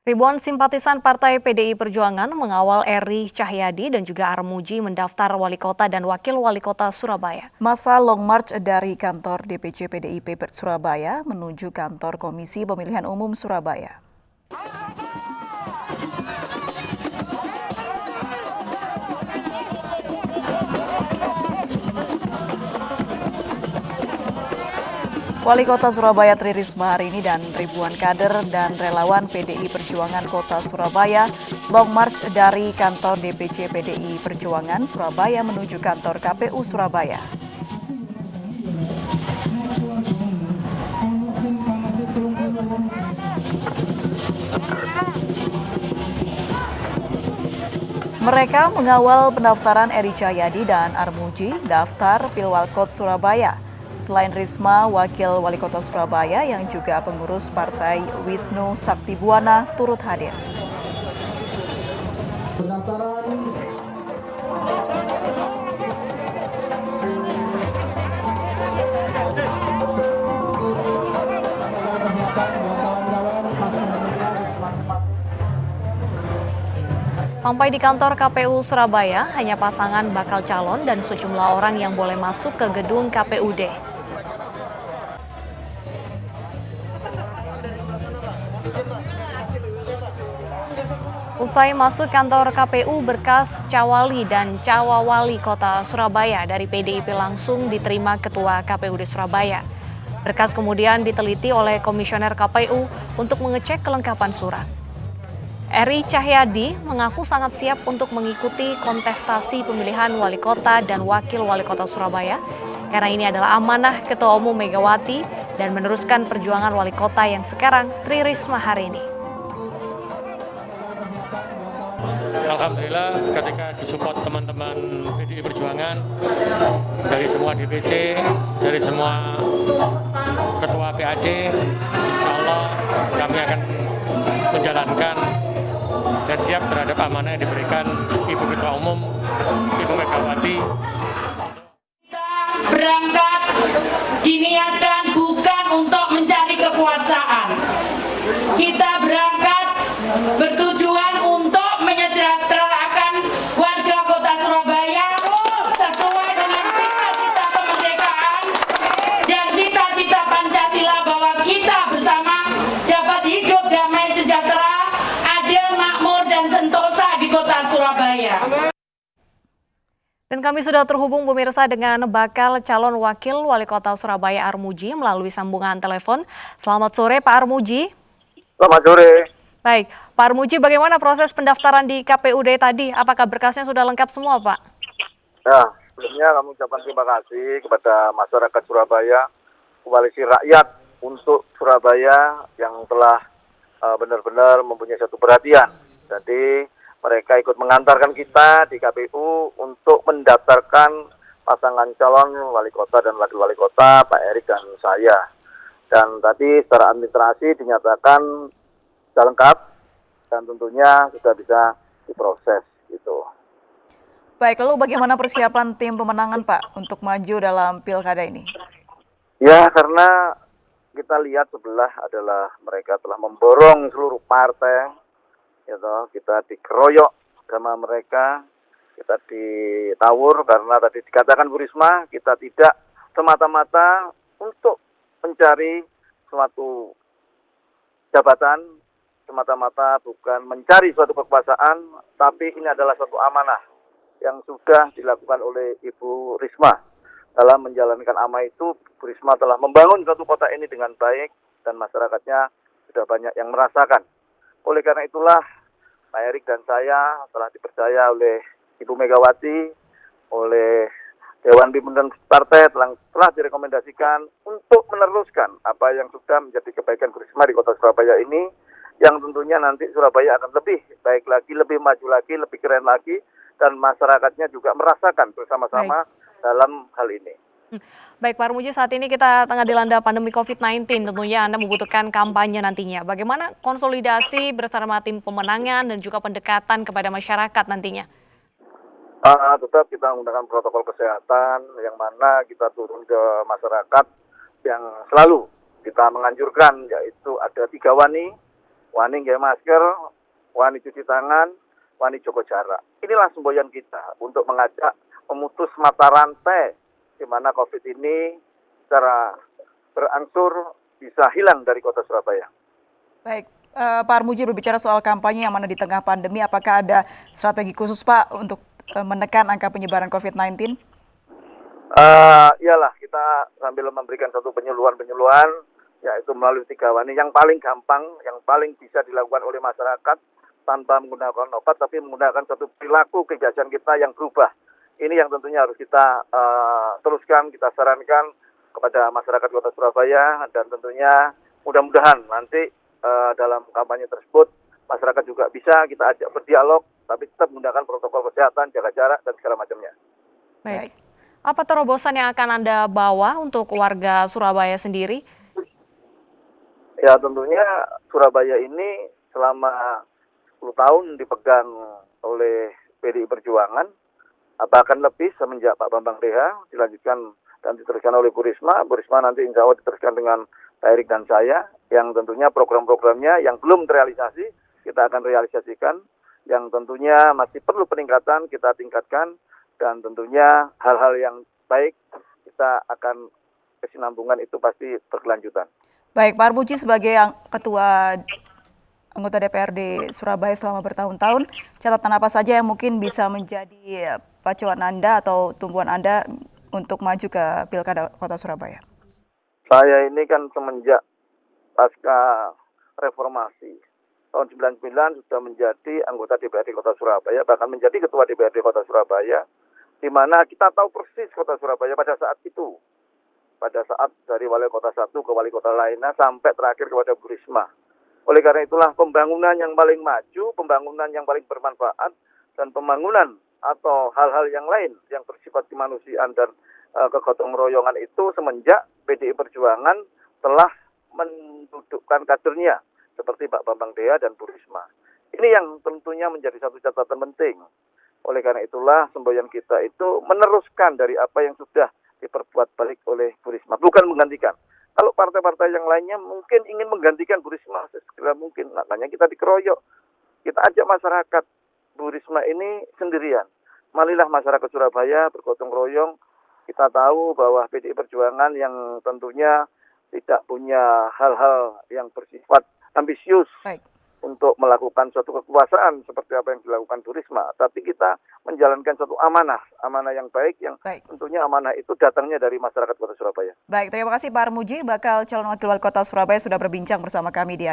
Ribuan simpatisan Partai PDI Perjuangan mengawal Eri Cahyadi dan juga Armuji mendaftar wali kota dan wakil wali kota Surabaya. Masa long march dari kantor DPC PDIP Surabaya menuju kantor Komisi Pemilihan Umum Surabaya. Wali Kota Surabaya Tri Risma hari ini dan ribuan kader dan relawan PDI Perjuangan Kota Surabaya long march dari kantor DPC PDI Perjuangan Surabaya menuju kantor KPU Surabaya. Mereka mengawal pendaftaran Eri Cahyadi dan Armuji daftar Pilwalkot Surabaya. Selain Risma, Wakil Wali Kota Surabaya yang juga pengurus Partai Wisnu Saktibuwana turut hadir. Sampai di kantor KPU Surabaya, hanya pasangan bakal calon dan sejumlah orang yang boleh masuk ke gedung KPUD. Usai masuk kantor KPU, berkas Cawali dan Cawawali Kota Surabaya dari PDIP langsung diterima Ketua KPUD Surabaya. Berkas kemudian diteliti oleh Komisioner KPU untuk mengecek kelengkapan surat. Eri Cahyadi mengaku sangat siap untuk mengikuti kontestasi pemilihan wali kota dan wakil wali kota Surabaya karena ini adalah amanah Ketua Umum Megawati dan meneruskan perjuangan wali kota yang sekarang Tri Risma hari ini. Alhamdulillah ketika disupport teman-teman PDI Perjuangan dari semua DPC, dari semua ketua PAC, insya Allah kami akan menjalankan dan siap terhadap amanah yang diberikan Ibu Ketua Umum, Ibu Megawati. Kita berangkat diniatkan bukan untuk mencari kekuasaan. Kita berangkat bertujuan untuk menyejahterakan warga kota Surabaya sesuai dengan cita-cita kemerdekaan dan cita-cita Pancasila bahwa kita bersama dapat hidup damai sejahtera, adil, makmur, dan sentosa di kota Surabaya. Dan kami sudah terhubung pemirsa dengan bakal calon wakil wali kota Surabaya Armuji melalui sambungan telepon. Selamat sore Pak Armuji. Selamat sore. Baik, Pak Armuji, bagaimana proses pendaftaran di KPUD tadi? Apakah berkasnya sudah lengkap semua, Pak? Ya, sebelumnya kami ucapkan terima kasih kepada masyarakat Surabaya, koalisi rakyat untuk Surabaya yang telah benar-benar mempunyai satu perhatian. Jadi mereka ikut mengantarkan kita di KPU untuk mendaftarkan pasangan calon wali kota dan wakil wali kota, Pak Erik dan saya. Dan tadi secara administrasi dinyatakan sudah lengkap dan tentunya sudah bisa diproses gitu. Baik, lalu bagaimana persiapan tim pemenangan Pak untuk maju dalam pilkada ini? Ya, karena kita lihat sebelah adalah mereka telah memborong seluruh partai, gitu. Kita dikeroyok sama mereka, kita ditawur karena tadi dikatakan Bu Risma, kita tidak semata-mata untuk mencari suatu jabatan, semata-mata bukan mencari suatu kekuasaan, tapi ini adalah suatu amanah yang sudah dilakukan oleh Ibu Risma. Dalam menjalankan amanah itu, Bu Risma telah membangun suatu kota ini dengan baik dan masyarakatnya sudah banyak yang merasakan. Oleh karena itulah, Pak Erik dan saya telah dipercaya oleh Ibu Megawati, oleh Dewan Pimpinan Partai telah direkomendasikan untuk meneruskan apa yang sudah menjadi kebaikan Bu Risma di kota Surabaya ini, yang tentunya nanti Surabaya akan lebih baik lagi, lebih maju lagi, lebih keren lagi, dan masyarakatnya juga merasakan bersama-sama dalam hal ini. Baik Pak Armuji, saat ini kita tengah dilanda pandemi COVID-19, tentunya Anda membutuhkan kampanye nantinya. Bagaimana konsolidasi bersama tim pemenangan dan juga pendekatan kepada masyarakat nantinya? Tetap kita menggunakan protokol kesehatan yang mana kita turun ke masyarakat yang selalu kita menganjurkan, yaitu ada 3 wani, wani nggak masker, wani cuci tangan, wani jaga jarak. Inilah semboyan kita untuk mengajak memutus mata rantai di mana COVID ini secara berangsur bisa hilang dari kota Surabaya. Baik, Pak Armuji berbicara soal kampanye yang mana di tengah pandemi, apakah ada strategi khusus Pak untuk menekan angka penyebaran COVID-19? Iyalah, kita sambil memberikan satu penyuluhan, yaitu melalui 3 wani yang paling gampang, yang paling bisa dilakukan oleh masyarakat tanpa menggunakan obat, tapi menggunakan satu perilaku kebiasaan kita yang berubah. Ini yang tentunya harus kita teruskan, kita sarankan kepada masyarakat Kota Surabaya, dan tentunya mudah-mudahan nanti dalam kampanye tersebut masyarakat juga bisa kita ajak berdialog, tapi tetap menggunakan protokol kesehatan, jaga jarak, dan segala macamnya. Baik. Apa terobosan yang akan Anda bawa untuk warga Surabaya sendiri? Ya tentunya Surabaya ini selama 10 tahun dipegang oleh PDI Perjuangan, bahkan lebih semenjak Pak Bambang Deha, dilanjutkan dan diteruskan oleh Bu Risma. Bu Risma nanti insya Allah diteruskan dengan Pak Erik dan saya, yang tentunya program-programnya yang belum terrealisasi, kita akan realisasikan, yang tentunya masih perlu peningkatan, kita tingkatkan, dan tentunya hal-hal yang baik, kita akan kesinambungan itu pasti berkelanjutan. Baik, Pak Armuji sebagai Ketua anggota DPRD Surabaya selama bertahun-tahun, catatan apa saja yang mungkin bisa menjadi pacuan Anda atau tumpuan Anda untuk maju ke Pilkada Kota Surabaya? Saya ini kan semenjak pasca reformasi tahun 99 sudah menjadi anggota DPRD Kota Surabaya, bahkan menjadi Ketua DPRD Kota Surabaya, di mana kita tahu persis Kota Surabaya pada saat itu. Pada saat dari wali kota satu ke wali kota lainnya sampai terakhir kepada Bu Risma. Oleh karena itulah pembangunan yang paling maju, pembangunan yang paling bermanfaat, dan pembangunan atau hal-hal yang lain yang bersifat kemanusiaan dan kegotong royongan itu semenjak PDI Perjuangan telah mendudukkan kadernya seperti Pak Bambang Deha dan Bu Risma. Ini yang tentunya menjadi satu catatan penting. Oleh karena itulah semboyan kita itu meneruskan dari apa yang sudah diperbuat balik oleh Bu Risma, bukan menggantikan. Kalau partai-partai yang lainnya mungkin ingin menggantikan Bu Risma sesegera mungkin, makanya kita dikeroyok. Kita ajak masyarakat, Bu Risma ini sendirian. Marilah masyarakat Surabaya bergotong royong. Kita tahu bahwa PDI Perjuangan yang tentunya tidak punya hal-hal yang bersifat ambisius. Baik. Untuk melakukan suatu kekuasaan seperti apa yang dilakukan Bu Risma, tapi kita menjalankan suatu amanah yang baik, yang tentunya amanah itu datangnya dari masyarakat Kota Surabaya. Baik, terima kasih Pak Armuji, bakal calon wakil wali kota Surabaya sudah berbincang bersama kami di